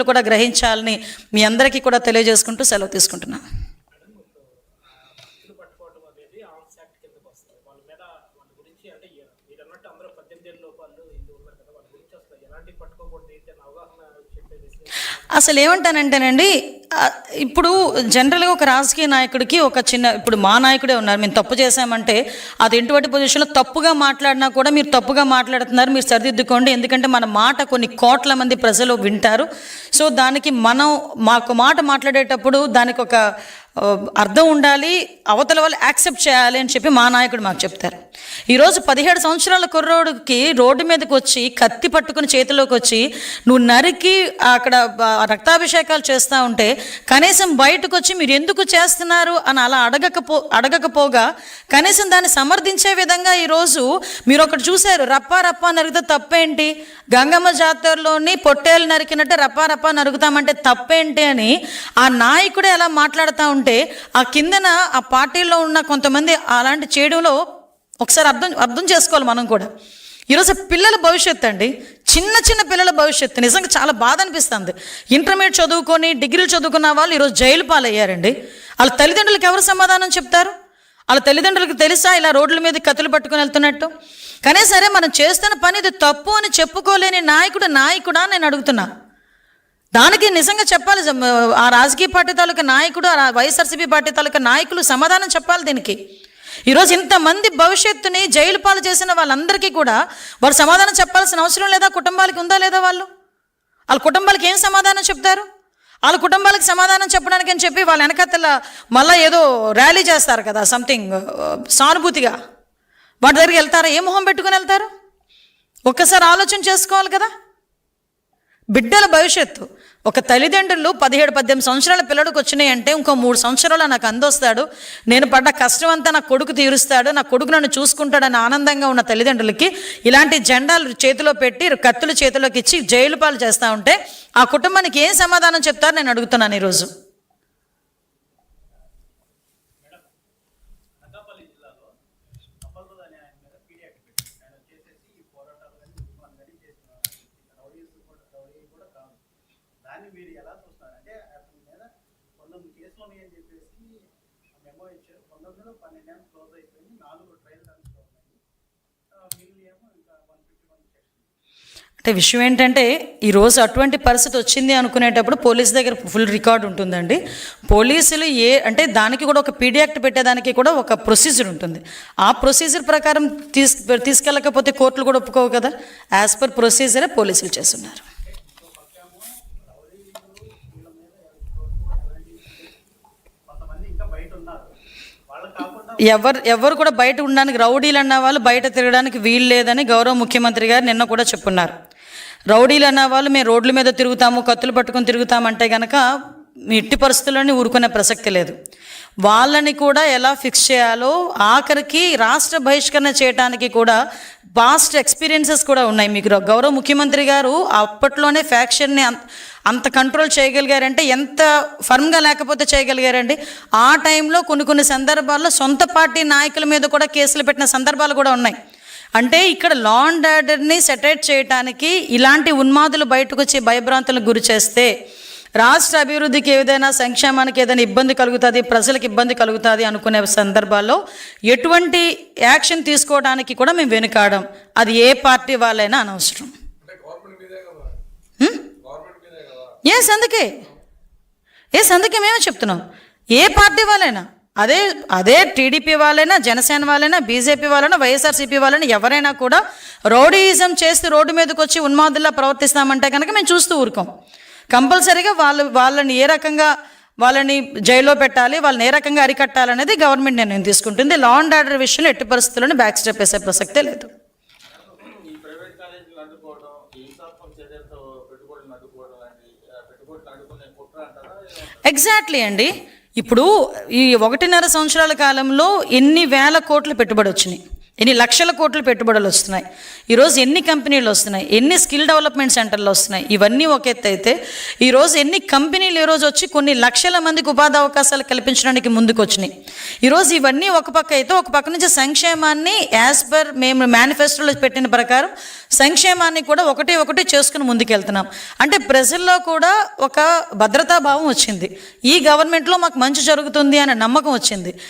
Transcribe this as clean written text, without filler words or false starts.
కూడా గ్రహించాలని మీ అందరికీ కూడా తెలియజేసుకుంటూ సెలవు తీసుకుంటున్నాను. అసలు ఏమంటానంటేనండి, ఇప్పుడు జనరల్గా ఒక రాజకీయ నాయకుడికి ఒక చిన్న, ఇప్పుడు మా నాయకుడే ఉన్నారు, మేము తప్పు చేశామంటే అది ఎటువంటి పొజిషన్లో తప్పుగా మాట్లాడినా కూడా మీరు తప్పుగా మాట్లాడుతున్నారు, మీరు సరిదిద్దుకోండి, ఎందుకంటే మన మాట కొన్ని కోట్ల మంది ప్రజలు వింటారు. సో దానికి మనం మాకు మాట మాట్లాడేటప్పుడు దానికి ఒక అర్థం ఉండాలి, అవతల వాళ్ళు యాక్సెప్ట్ చేయాలి అని చెప్పి మా నాయకుడు మాకు చెప్తారు. ఈరోజు 17 సంవత్సరాల కుర్రోడికి రోడ్డు మీదకి వచ్చి కత్తి పట్టుకుని చేతిలోకి వచ్చి నువ్వు నరికి అక్కడ రక్తాభిషేకాలు చేస్తూ ఉంటే కనీసం బయటకు వచ్చి మీరు ఎందుకు చేస్తున్నారు అని అలా అడగకపోగా కనీసం దాన్ని సమర్థించే విధంగా ఈరోజు మీరు ఒకటి చూశారు, రప్పా నరిగితే తప్పేంటి, గంగమ్మ జాతరలోని పొట్టేలు నరికినట్టే రప్పా నరుగుతామంటే తప్పేంటి అని ఆ నాయకుడే అలా మాట్లాడుతూ ఉంటే ఆ కిందన ఆ పార్టీలో ఉన్న కొంతమంది అలాంటి చేయడంలో ఒకసారి అర్థం చేసుకోవాలి మనం కూడా. ఈరోజు పిల్లల భవిష్యత్తు అండి, చిన్న పిల్లల భవిష్యత్తు నిజంగా చాలా బాధ అనిపిస్తుంది. ఇంటర్మీడియట్ చదువుకొని డిగ్రీలు చదువుకున్న వాళ్ళు ఈరోజు జైలు పాలయ్యారండి. వాళ్ళ తల్లిదండ్రులకు ఎవరు సమాధానం చెప్తారు? వాళ్ళ తల్లిదండ్రులకు తెలుసా ఇలా రోడ్ల మీద కత్తులు పట్టుకుని వెళ్తున్నట్టు? కానీ సరే మనం చేస్తున్న పని ఇది తప్పు అని చెప్పుకోలేని నాయకుడా నేను అడుగుతున్నా. దానికి నిజంగా చెప్పాలి, ఆ రాజకీయ పార్టీ తాలూకా నాయకుడు, ఆ వైఎస్ఆర్సీపీ పార్టీ తాలూకా నాయకులు సమాధానం చెప్పాలి దీనికి. ఈరోజు ఇంతమంది భవిష్యత్తుని జైలు పాలు చేసిన వాళ్ళందరికీ కూడా వాళ్ళు సమాధానం చెప్పాల్సిన అవసరం లేదా? కుటుంబాలకి ఉందా లేదా? వాళ్ళ కుటుంబాలకి ఏం సమాధానం చెప్తారు? వాళ్ళ కుటుంబాలకు సమాధానం చెప్పడానికి అని చెప్పి వాళ్ళ వెనకత్తల మళ్ళీ ఏదో ర్యాలీ చేస్తారు కదా, సంథింగ్ సానుభూతిగా వాటి దగ్గరికి వెళ్తారా? ఏ మొహం పెట్టుకుని వెళ్తారు? ఒక్కసారి ఆలోచన చేసుకోవాలి కదా. బిడ్డల భవిష్యత్తు, ఒక తల్లిదండ్రులు 17-18 సంవత్సరాల పిల్లడికి వచ్చినాయి అంటే ఇంకో 3 సంవత్సరాలు నాకు అందొస్తాడు, నేను పడ్డ కష్టం అంతా నా కొడుకు తీరుస్తాడు, నా కొడుకు నన్ను చూసుకుంటాడని ఆనందంగా ఉన్న తల్లిదండ్రులకి ఇలాంటి జెండాలు చేతిలో పెట్టి కత్తులు చేతిలోకి ఇచ్చి జైలు పాలు చేస్తూ ఉంటే ఆ కుటుంబానికి ఏం సమాధానం చెప్తారు నేను అడుగుతున్నాను ఈరోజు. అంటే విషయం ఏంటంటే ఈరోజు అటువంటి పరిస్థితి వచ్చింది అనుకునేటప్పుడు పోలీస్ దగ్గర ఫుల్ రికార్డు ఉంటుందండి. పోలీసులు అంటే దానికి కూడా ఒక పీడీ యాక్ట్ పెట్టేదానికి కూడా ఒక ప్రొసీజర్ ఉంటుంది. ఆ ప్రొసీజర్ ప్రకారం తీసుకెళ్ళకపోతే కోర్టులు కూడా ఒప్పుకోవు కదా. యాజ్ పర్ ప్రొసీజరే పోలీసులు చేస్తున్నారు. ఎవరు కూడా బయట ఉండడానికి, రౌడీలు అన్న వాళ్ళు బయట తిరగడానికి వీలు లేదని గౌరవ ముఖ్యమంత్రి గారు నిన్న కూడా చెప్పున్నారు. రౌడీలు అన్న వాళ్ళు మేము రోడ్ల మీద తిరుగుతాము, కత్తులు పట్టుకొని తిరుగుతామంటే కనుక ఎట్టి పరిస్థితుల్లోనే ఊరుకునే ప్రసక్తి లేదు. వాళ్ళని కూడా ఎలా ఫిక్స్ చేయాలో, ఆఖరికి రాష్ట్ర బహిష్కరణ చేయడానికి కూడా పాస్ట్ ఎక్స్పీరియన్సెస్ కూడా ఉన్నాయి. మీకు గౌరవ ముఖ్యమంత్రి గారు అప్పట్లోనే ఫ్యాక్షన్ని అంత కంట్రోల్ చేయగలిగారంటే ఎంత ఫర్మ్గా లేకపోతే చేయగలిగారండి. ఆ టైంలో కొన్ని సందర్భాల్లో సొంత పార్టీ నాయకుల మీద కూడా కేసులు పెట్టిన సందర్భాలు కూడా ఉన్నాయి. అంటే ఇక్కడ లా అండ్ ఆర్డర్ని సెటరేట్ చేయడానికి ఇలాంటి ఉన్మాదులు బయటకు వచ్చి భయభ్రాంతులకు గురి చేస్తే రాష్ట్ర అభివృద్ధికి ఏదైనా, సంక్షేమానికి ఏదైనా ఇబ్బంది కలుగుతుంది, ప్రజలకు ఇబ్బంది కలుగుతుంది అనుకునే సందర్భాల్లో ఎటువంటి యాక్షన్ తీసుకోవడానికి కూడా మేము వెనుకాడం. అది ఏ పార్టీ వాళ్ళైనా అనవసరం. అందుకే మేమే చెప్తున్నాం, ఏ పార్టీ వాళ్ళైనా, అదే టీడీపీ వాళ్ళైనా, జనసేన వాళ్ళైనా, బీజేపీ వాళ్ళైనా, వైఎస్ఆర్సీపీ వాళ్ళైనా, ఎవరైనా కూడా రౌడీయిజం చేసి రోడ్డు మీదకి వచ్చి ఉన్మాదుల్లా ప్రవర్తిస్తామంటే కనుక మేము చూస్తూ ఊరుకోం. కంపల్సరీగా వాళ్ళని ఏ రకంగా వాళ్ళని జైల్లో పెట్టాలి, వాళ్ళని ఏ రకంగా అరికట్టాలనేది గవర్నమెంట్ నిర్ణయం తీసుకుంటుంది. లా అండ్ ఆర్డర్ విషయంలో ఎట్టి పరిస్థితుల్లోనే బ్యాక్ స్టెప్ వేసే ప్రసక్తే లేదు. ఎగ్జాక్ట్లీ అండి. ఇప్పుడు ఈ 1.5 సంవత్సరాల కాలంలో ఎన్ని వేల కోట్లు పెట్టుబడి వచ్చినాయి. ఎన్ని లక్షల కోట్ల పెట్టుబడులు వస్తున్నాయి, ఈరోజు ఎన్ని కంపెనీలు వస్తున్నాయి, ఎన్ని స్కిల్ డెవలప్మెంట్ సెంటర్లు వస్తున్నాయి, ఇవన్నీ ఒక ఎత్తు అయితే ఈరోజు ఎన్ని కంపెనీలు ఈరోజు వచ్చి కొన్ని లక్షల మందికి ఉపాధి అవకాశాలు కల్పించడానికి ముందుకు వచ్చినాయి. ఈరోజు ఇవన్నీ ఒక పక్క అయితే, ఒక పక్క నుంచి సంక్షేమాన్ని యాజ్ పర్ మేము మేనిఫెస్టోలో పెట్టిన ప్రకారం సంక్షేమాన్ని కూడా ఒకటి చేసుకుని ముందుకెళ్తున్నాం. అంటే ప్రజల్లో కూడా ఒక భద్రతాభావం వచ్చింది, ఈ గవర్నమెంట్లో మాకు మంచి జరుగుతుంది అనే నమ్మకం వచ్చింది.